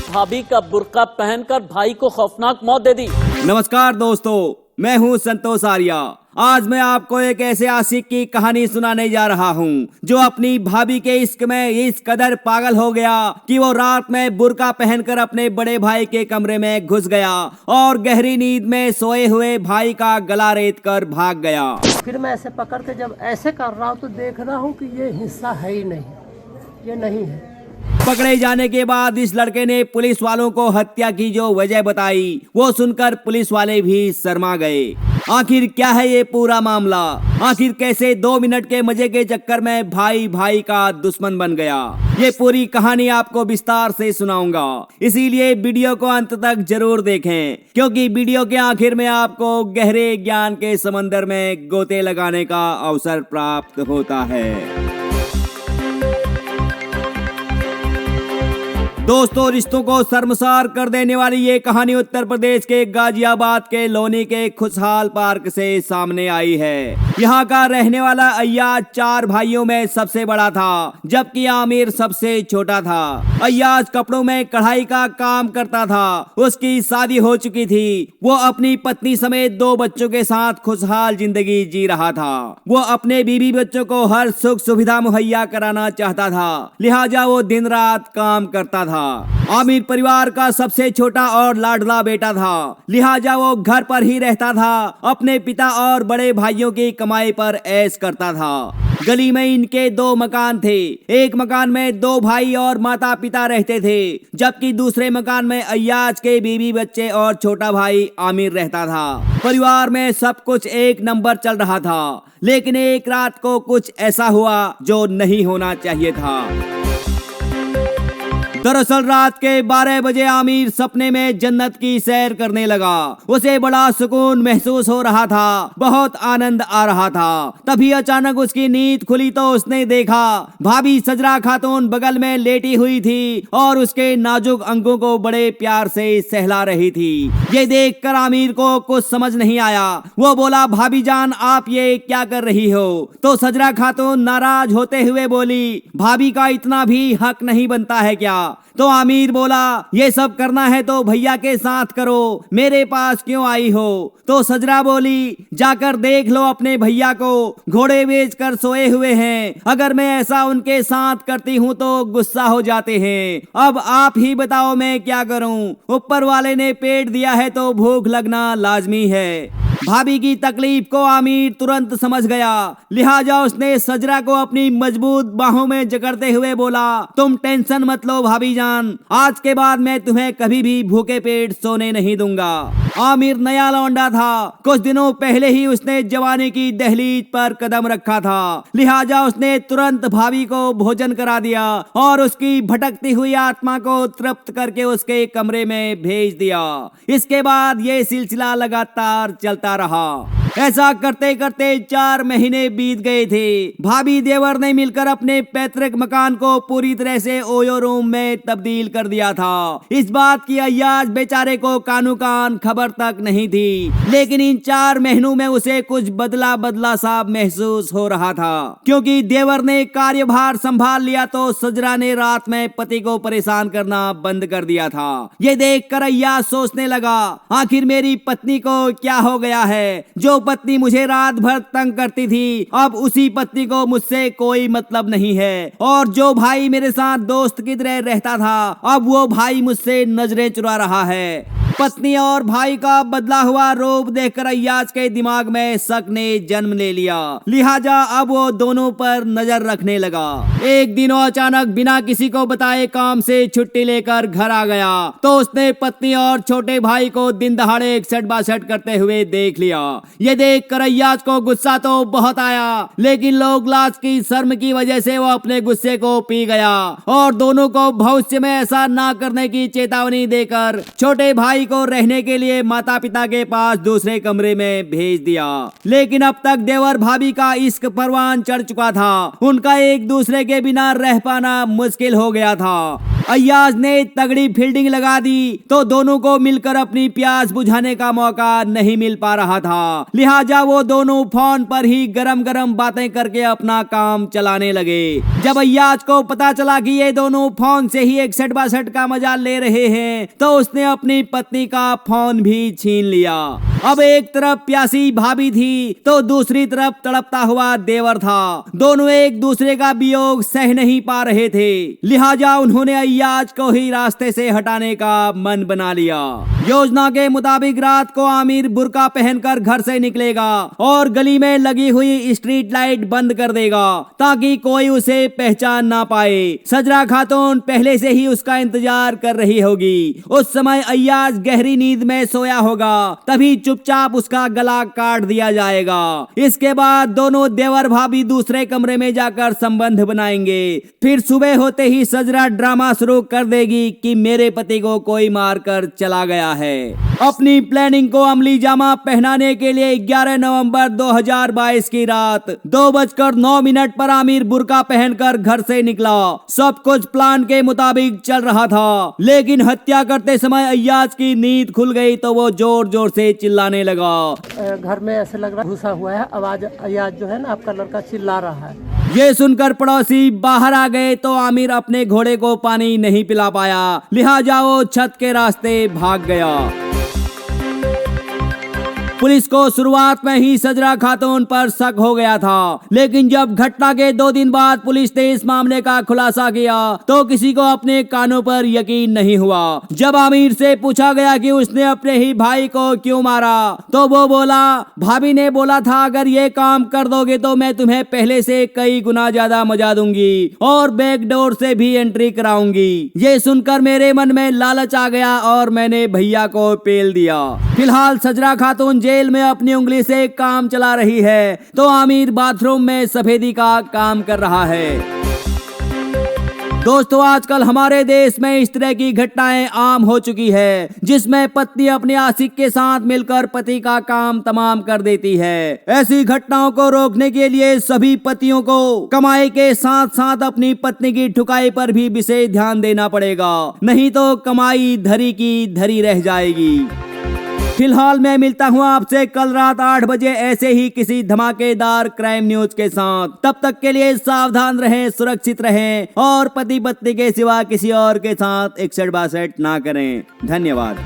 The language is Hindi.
भाभी का बुर्का पहनकर भाई को खौफनाक मौत दे दी। नमस्कार दोस्तों, मैं हूं संतोष आर्या। आज मैं आपको एक ऐसे आशिक की कहानी सुनाने जा रहा हूं जो अपनी भाभी के इश्क में इस कदर पागल हो गया कि वो रात में बुर्का पहनकर अपने बड़े भाई के कमरे में घुस गया और गहरी नींद में सोए हुए भाई का गला रेत कर भाग गया। फिर मैं ऐसे पकड़ के जब ऐसे कर रहा हूँ तो देख रहा हूँ कि ये हिस्सा है ही नहीं, ये नहीं है। पकड़े जाने के बाद इस लड़के ने पुलिस वालों को हत्या की जो वजह बताई, वो सुनकर पुलिस वाले भी शर्मा गए। आखिर क्या है ये पूरा मामला? आखिर कैसे 2 मिनट के मजे के चक्कर में भाई भाई का दुश्मन बन गया? ये पूरी कहानी आपको विस्तार से सुनाऊंगा, इसीलिए वीडियो को अंत तक जरूर देखें, क्योंकि वीडियो के आखिर में आपको गहरे ज्ञान के समंदर में गोते लगाने का अवसर प्राप्त होता है। दोस्तों, रिश्तों को शर्मसार कर देने वाली ये कहानी उत्तर प्रदेश के गाजियाबाद के लोनी के खुशहाल पार्क से सामने आई है। यहाँ का रहने वाला अय्याज 4 भाइयों में सबसे बड़ा था, जबकि आमिर सबसे छोटा था। अय्याज कपड़ों में कढ़ाई का काम करता था। उसकी शादी हो चुकी थी। वो अपनी पत्नी समेत 2 बच्चों के साथ खुशहाल जिंदगी जी रहा था। वो अपने बीवी बच्चों को हर सुख सुविधा मुहैया कराना चाहता था, लिहाजा वो दिन रात काम करता था। आमिर परिवार का सबसे छोटा और लाडला बेटा था, लिहाजा वो घर पर ही रहता था। अपने पिता और बड़े भाइयों की कमाई पर ऐश करता था। गली में इनके 2 मकान थे। एक मकान में 2 भाई और माता पिता रहते थे, जबकि दूसरे मकान में अय्याज के बीवी बच्चे और छोटा भाई आमिर रहता था। परिवार में सब कुछ एक नंबर चल रहा था, लेकिन एक रात को कुछ ऐसा हुआ जो नहीं होना चाहिए था। दरअसल रात के 12 बजे आमिर सपने में जन्नत की सैर करने लगा। उसे बड़ा सुकून महसूस हो रहा था, बहुत आनंद आ रहा था। तभी अचानक उसकी नींद खुली तो उसने देखा भाभी सजरा खातून बगल में लेटी हुई थी और उसके नाजुक अंगों को बड़े प्यार से सहला रही थी। ये देखकर आमिर को कुछ समझ नहीं आया। वो बोला, भाभी जान आप ये क्या कर रही हो? तो सजरा खातून नाराज होते हुए बोली, भाभी का इतना भी हक नहीं बनता है क्या? तो आमिर बोला, ये सब करना है तो भैया के साथ करो, मेरे पास क्यों आई हो? तो सजरा बोली, जाकर देख लो अपने भैया को, घोड़े बेचकर सोए हुए हैं। अगर मैं ऐसा उनके साथ करती हूँ तो गुस्सा हो जाते हैं। अब आप ही बताओ मैं क्या करूँ? ऊपर वाले ने पेट दिया है तो भूख लगना लाजमी है। भाभी की तकलीफ को आमिर तुरंत समझ गया, लिहाजा उसने सजरा को अपनी मजबूत बाहों में जकड़ते हुए बोला, तुम टेंशन मत लो भाभी जान, आज के बाद मैं तुम्हें कभी भी भूखे पेट सोने नहीं दूंगा। आमिर नया लौंडा था। कुछ दिनों पहले ही उसने जवानी की दहलीज पर कदम रखा था, लिहाजा उसने तुरंत भाभी को भोजन करा दिया और उसकी भटकती हुई आत्मा को तृप्त करके उसके कमरे में भेज दिया। इसके बाद ये सिलसिला लगातार चलता रहा। ऐसा करते करते 4 महीने बीत गए थे। भाभी देवर ने मिलकर अपने पैतृक मकान को पूरी तरह से ओयो रूम में तब्दील कर दिया था। इस बात की अय्याज बेचारे को कानो कान खबर तक नहीं थी, लेकिन इन 4 महीनों में उसे कुछ बदला बदला सा महसूस हो रहा था, क्योंकि देवर ने कार्यभार संभाल लिया तो सजरा ने रात में पति को परेशान करना बंद कर दिया था। ये देखकर अय्याज सोचने लगा, आखिर मेरी पत्नी को क्या हो गया है? जो पत्नी मुझे रात भर तंग करती थी, अब उसी पत्नी को मुझसे कोई मतलब नहीं है। और जो भाई मेरे साथ दोस्त की तरह रहता था, अब वो भाई मुझसे नजरें चुरा रहा है। पत्नी और भाई का बदला हुआ रूप देखकर अय्याज के दिमाग में शक ने जन्म ले लिया, लिहाजा अब वो दोनों पर नजर रखने लगा। एक दिन वो अचानक बिना किसी को बताए काम से छुट्टी लेकर घर आ गया, तो उसने पत्नी और छोटे भाई को दिन दहाड़े एकसठ बासठ करते हुए देख लिया। ये देखकर अय्याज को गुस्सा तो बहुत आया, लेकिन लोग लाज की शर्म की वजह से वो अपने गुस्से को पी गया और दोनों को भविष्य में ऐसा ना करने की चेतावनी देकर छोटे भाई को रहने के लिए माता पिता के पास दूसरे कमरे में भेज दिया। लेकिन अब तक देवर भाभी का इश्क परवान चढ़ चुका था। उनका एक दूसरे के बिना रह पाना मुश्किल हो गया था। अय्याज ने तगड़ी फील्डिंग लगा दी तो दोनों को मिलकर अपनी प्यास बुझाने का मौका नहीं मिल पा रहा था। लिहाजा वो दोनों फोन पर ही गरम गरम बातें करके अपना काम चलाने लगे। जब अय्याज को पता चला कि ये दोनों फोन से ही 61-62 का मजा ले रहे हैं तो उसने अपनी पत्नी का फोन भी छीन लिया। अब एक तरफ प्यासी भाभी थी तो दूसरी तरफ तड़पता हुआ देवर था। दोनों एक दूसरे का वियोग सह नहीं पा रहे थे। लिहाजा उन्होंने अय्याज को ही रास्ते से हटाने का मन बना लिया। योजना के मुताबिक रात को आमिर बुर्का पहनकर घर से निकलेगा और गली में लगी हुई स्ट्रीट लाइट बंद कर देगा ताकि कोई उसे पहचान ना पाए। सजरा खातून पहले से ही उसका इंतजार कर रही होगी। उस समय अय्याज गहरी नींद में सोया होगा, तभी चुपचाप उसका गला काट दिया जाएगा। इसके बाद दोनों देवर भाभी दूसरे कमरे में जाकर संबंध बनाएंगे। फिर सुबह होते ही सजरा ड्रामा शुरू कर देगी कि मेरे पति को कोई मारकर चला गया है। अपनी प्लानिंग को अमली जामा पहनाने के लिए 11 नवंबर 2022 की रात 2:09 पर आमिर बुर्का पहनकर घर से निकला। सब कुछ प्लान के मुताबिक चल रहा था, लेकिन हत्या करते समय अय्याज की नींद खुल गई तो वो जोर जोर से चिल्लाने लगा। घर में ऐसे लग रहा घुसा हुआ है, आवाज अय्याज जो है ना आपका लड़का चिल्ला रहा है। ये सुनकर पड़ोसी बाहर आ गए तो आमिर अपने घोड़े को पानी नहीं पिला पाया। लिहाजा वो छत के रास्ते भाग गया। पुलिस को शुरुआत में ही सजरा खातून पर शक हो गया था, लेकिन जब घटना के 2 दिन बाद पुलिस ने इस मामले का खुलासा किया तो किसी को अपने कानों पर यकीन नहीं हुआ। जब आमिर से पूछा गया कि उसने अपने ही भाई को क्यों मारा तो वो बोला, भाभी ने बोला था अगर ये काम कर दोगे तो मैं तुम्हें पहले से कई गुना ज्यादा मजा दूंगी और बैकडोर से भी एंट्री कराऊंगी। ये सुनकर मेरे मन में लालच आ गया और मैंने भैया को पेल दिया। फिलहाल सजरा खातून जेल में अपनी उंगली से काम चला रही है तो आमिर बाथरूम में सफेदी का काम कर रहा है। दोस्तों, आजकल हमारे देश में इस तरह की घटनाएं आम हो चुकी है जिसमें पत्नी अपने आशिक के साथ मिलकर पति का काम तमाम कर देती है। ऐसी घटनाओं को रोकने के लिए सभी पतियों को कमाई के साथ साथ अपनी पत्नी की ठुकाई पर भी विशेष ध्यान देना पड़ेगा, नहीं तो कमाई धरी की धरी रह जाएगी। फिलहाल मैं मिलता हूँ आपसे कल रात 8 बजे ऐसे ही किसी धमाकेदार क्राइम न्यूज के साथ। तब तक के लिए सावधान रहें, सुरक्षित रहें और पति पत्नी के सिवा किसी और के साथ 61-62 ना करें। धन्यवाद।